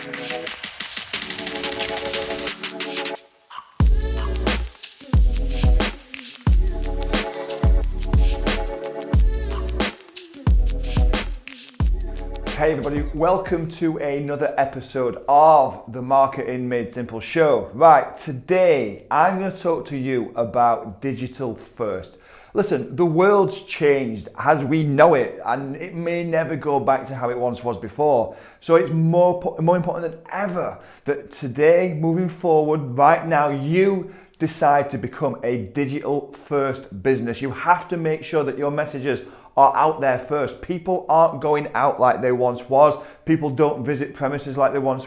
Hey everybody, welcome to another episode of the Marketing Made Simple show. Right, today I'm going to talk to you about digital first. Listen, the world's changed as we know it, and it may never go back to how it once was before. So it's more important than ever that today, moving forward, right now, you decide to become a digital first business. You have to make sure that your messages are out there first. People aren't going out like they once was. People don't visit premises like they once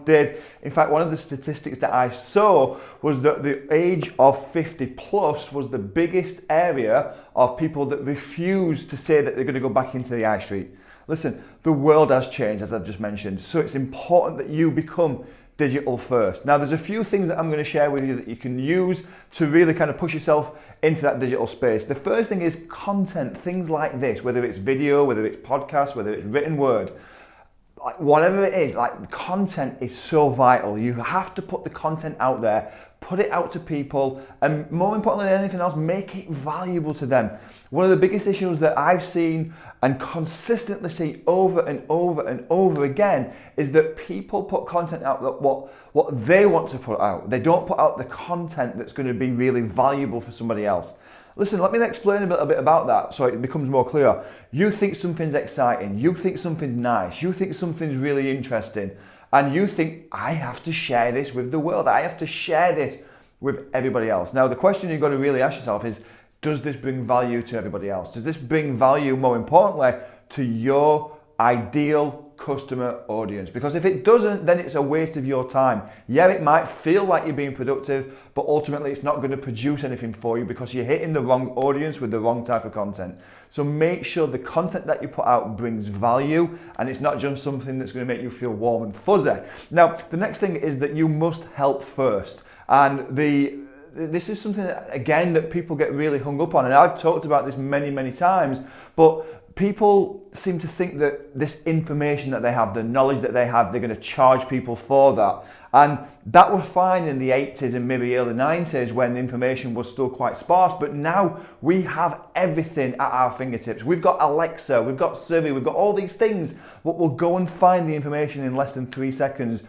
did. In fact, one of the statistics that I saw was that the age of 50 plus was the biggest area of people that refuse to say that they're going to go back into the high street. Listen, the world has changed, as I've just mentioned, so it's important that you become digital first. Now, there's a few things that I'm going to share with you that you can use to really kind of push yourself into that digital space. The first thing is content, things like this, whether it's video, whether it's podcast, whether it's written word, like whatever it is, like content is so vital. You have to put the content out there, put it out to people, and more importantly than anything else, make it valuable to them. One of the biggest issues that I've seen and consistently see over and over and over again is that people put content out that what they want to put out. They don't put out the content that's going to be really valuable for somebody else. Listen, let me explain a little bit about that so it becomes more clear. You think something's exciting, you think something's nice, you think something's really interesting, and you think, I have to share this with the world, I have to share this with everybody else. Now, the question you've got to really ask yourself is, does this bring value to everybody else? Does this bring value, more importantly, to your ideal customer audience? Because if it doesn't, then it's a waste of your time. Yeah, it might feel like you're being productive, but ultimately it's not going to produce anything for you because you're hitting the wrong audience with the wrong type of content. So make sure the content that you put out brings value and it's not just something that's going to make you feel warm and fuzzy. Now, the next thing is that you must help first. And this is something that, again, that people get really hung up on, and I've talked about this many times, but people seem to think that this information that they have, the knowledge that they have, they're going to charge people for that. And that was fine in the 80s and maybe early 90s when the information was still quite sparse, but now we have everything at our fingertips. We've got Alexa, we've got Siri, we've got all these things that will go and find the information in less than 3 seconds.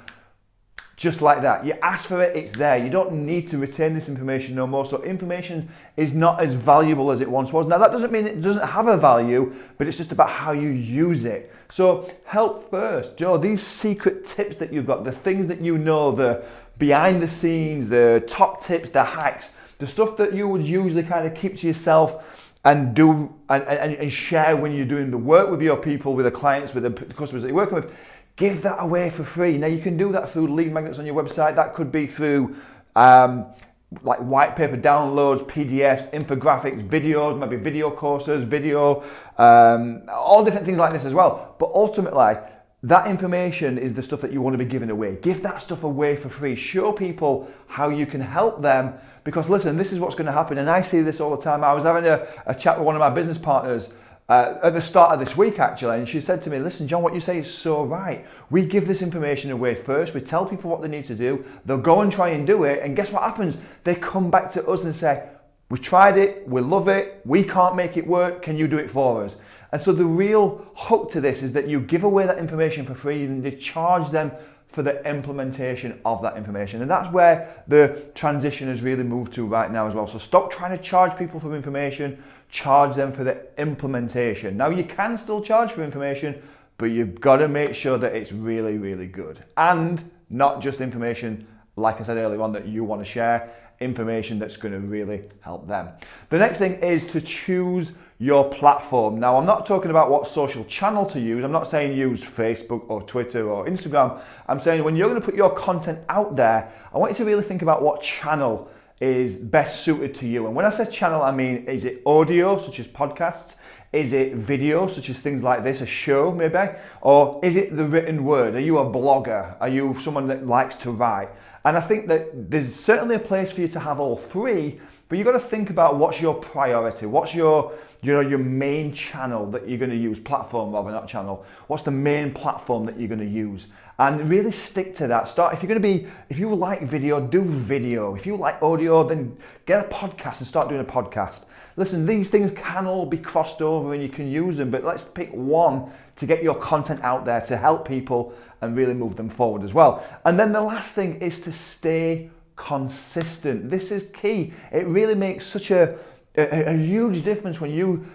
Just like that. You ask for it, it's there. You don't need to retain this information no more. So information is not as valuable as it once was. Now, that doesn't mean it doesn't have a value, but it's just about how you use it. So help first. Joe, these secret tips that you've got, the things that you know, the behind the scenes, the top tips, the hacks, the stuff that you would usually kind of keep to yourself and do and share when you're doing the work with your people, with the clients, with the customers that you're working with. Give that away for free. Now, you can do that through lead magnets on your website. That could be through like white paper downloads, PDFs, infographics, videos, maybe video courses, all different things like this as well. But ultimately, that information is the stuff that you want to be giving away. Give that stuff away for free. Show people how you can help them. Because listen, this is what's going to happen. And I see this all the time. I was having a chat with one of my business partners at the start of this week, actually, and she said to me, listen, John, what you say is so right. We give this information away first. We tell people what they need to do. They'll go and try and do it. And guess what happens? They come back to us and say, we tried it. We love it. We can't make it work. Can you do it for us? And so the real hook to this is that you give away that information for free and you charge them for the implementation of that information. And that's where the transition has really moved to right now as well. So stop trying to charge people for information, charge them for the implementation. Now, you can still charge for information, but you've got to make sure that it's really good. And not just information, like I said earlier on, that you want to share, information that's going to really help them. The next thing is to choose your platform. Now, I'm not talking about what social channel to use. I'm not saying use Facebook or Twitter or Instagram. I'm saying when you're going to put your content out there, I want you to really think about what channel is best suited to you. And when I say channel, I mean, is it audio, such as podcasts? Is it video, such as things like this, a show maybe? Or is it the written word? Are you a blogger? Are you someone that likes to write? And I think that there's certainly a place for you to have all three, but you've got to think about what's your priority, what's your main channel that you're going to use, platform rather, not channel. What's the main platform that you're going to use? And really stick to that. If you like video, do video. If you like audio, then get a podcast and start doing a podcast. Listen, these things can all be crossed over and you can use them, but let's pick one to get your content out there to help people and really move them forward as well. And then the last thing is to stay consistent. This is key. It really makes such a huge difference when you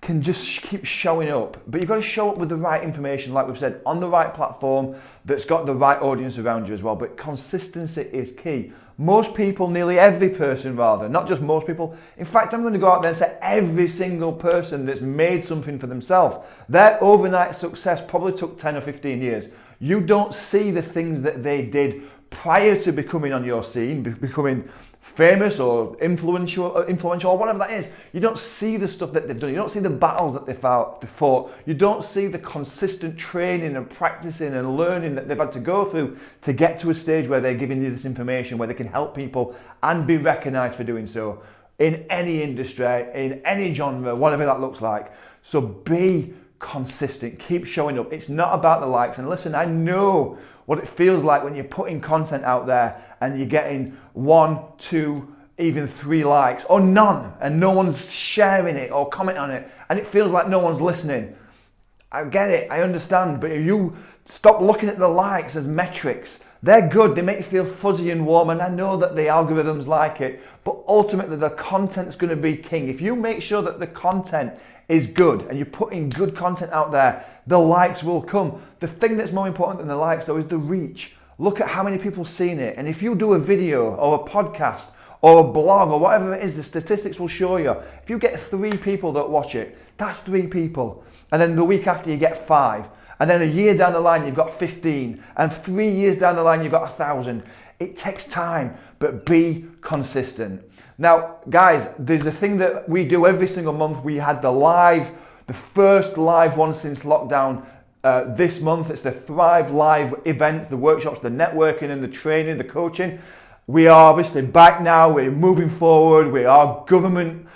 can just keep showing up, but you've got to show up with the right information, like we've said, on the right platform that's got the right audience around you as well. But consistency is key. Most people, nearly every person rather, not just most people, in fact, I'm going to go out there and say every single person that's made something for themselves, their overnight success probably took 10 or 15 years. You don't see the things that they did prior to becoming on your scene, becoming famous or influential or whatever that is. You don't see the stuff that they've done. You don't see the battles that they fought. You don't see the consistent training and practicing and learning that they've had to go through to get to a stage where they're giving you this information, where they can help people and be recognized for doing so in any industry, in any genre, whatever that looks like. So be consistent, keep showing up. It's not about the likes. And listen, I know what it feels like when you're putting content out there and you're getting 1, 2, even 3 likes or none, and no one's sharing it or commenting on it, and it feels like no one's listening. I get it, I understand, but if you stop looking at the likes as metrics, they're good, they make you feel fuzzy and warm, and I know that the algorithms like it, but ultimately the content's going to be king. If you make sure that the content is good and you're putting good content out there, the likes will come. The thing that's more important than the likes though is the reach. Look at how many people have seen it, and if you do a video or a podcast or a blog or whatever it is, the statistics will show you. If you get 3 people that watch it, that's 3 people, and then the week after you get 5. And then a year down the line, you've got 15. And 3 years down the line, you've got 1,000. It takes time, but be consistent. Now, guys, there's a thing that we do every single month. We had the first live one since lockdown this month. It's the Thrive Live events, the workshops, the networking and the training, the coaching. We are obviously back now. We're moving forward. We are government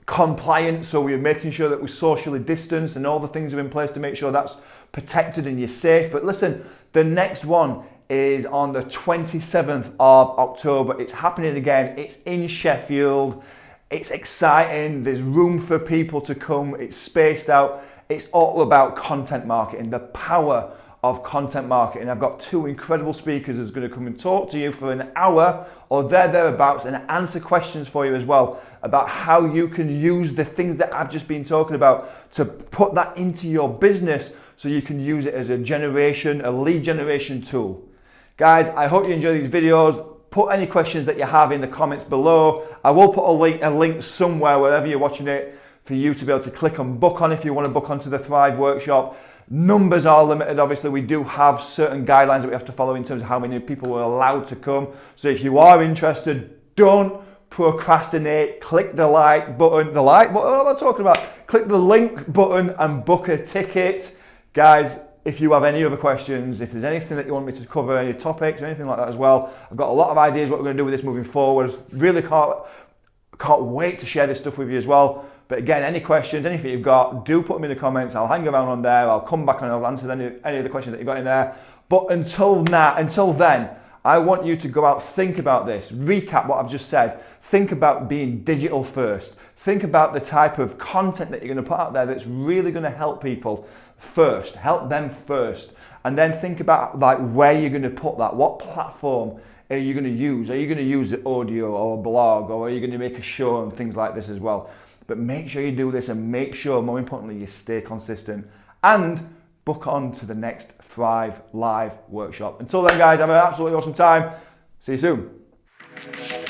compliant, so we're making sure that we're socially distanced and all the things are in place to make sure that's protected and you're safe. But listen, the next one is on the 27th of October. It's happening again. It's in Sheffield. It's exciting. There's room for people to come. It's spaced out. It's all about content marketing, the power of content marketing. I've got 2 incredible speakers who's going to come and talk to you for an hour or thereabouts and answer questions for you as well about how you can use the things that I've just been talking about to put that into your business so you can use it as a lead generation tool. Guys, I hope you enjoy these videos. Put any questions that you have in the comments below. I will put a link somewhere wherever you're watching it for you to be able to click on book on if you want to book onto the Thrive workshop. Numbers are limited, obviously. We do have certain guidelines that we have to follow in terms of how many people are allowed to come. So if you are interested, don't procrastinate. Click the like button. What am I talking about? Click the link button and book a ticket. Guys, if you have any other questions, if there's anything that you want me to cover, any topics, or anything like that as well, I've got a lot of ideas what we're going to do with this moving forward. Really can't wait to share this stuff with you as well. But again, any questions, anything you've got, do put them in the comments. I'll hang around on there. I'll come back and I'll answer any of the questions that you've got in there. But until then, I want you to go out, think about this, recap what I've just said. Think about being digital first. Think about the type of content that you're going to put out there that's really going to help people first, help them first. And then think about like where you're going to put that. What platform are you going to use? Are you going to use the audio or a blog, or are you going to make a show and things like this as well? But make sure you do this, and make sure, more importantly, you stay consistent and book on to the next Thrive Live workshop. Until then, guys, have an absolutely awesome time. See you soon.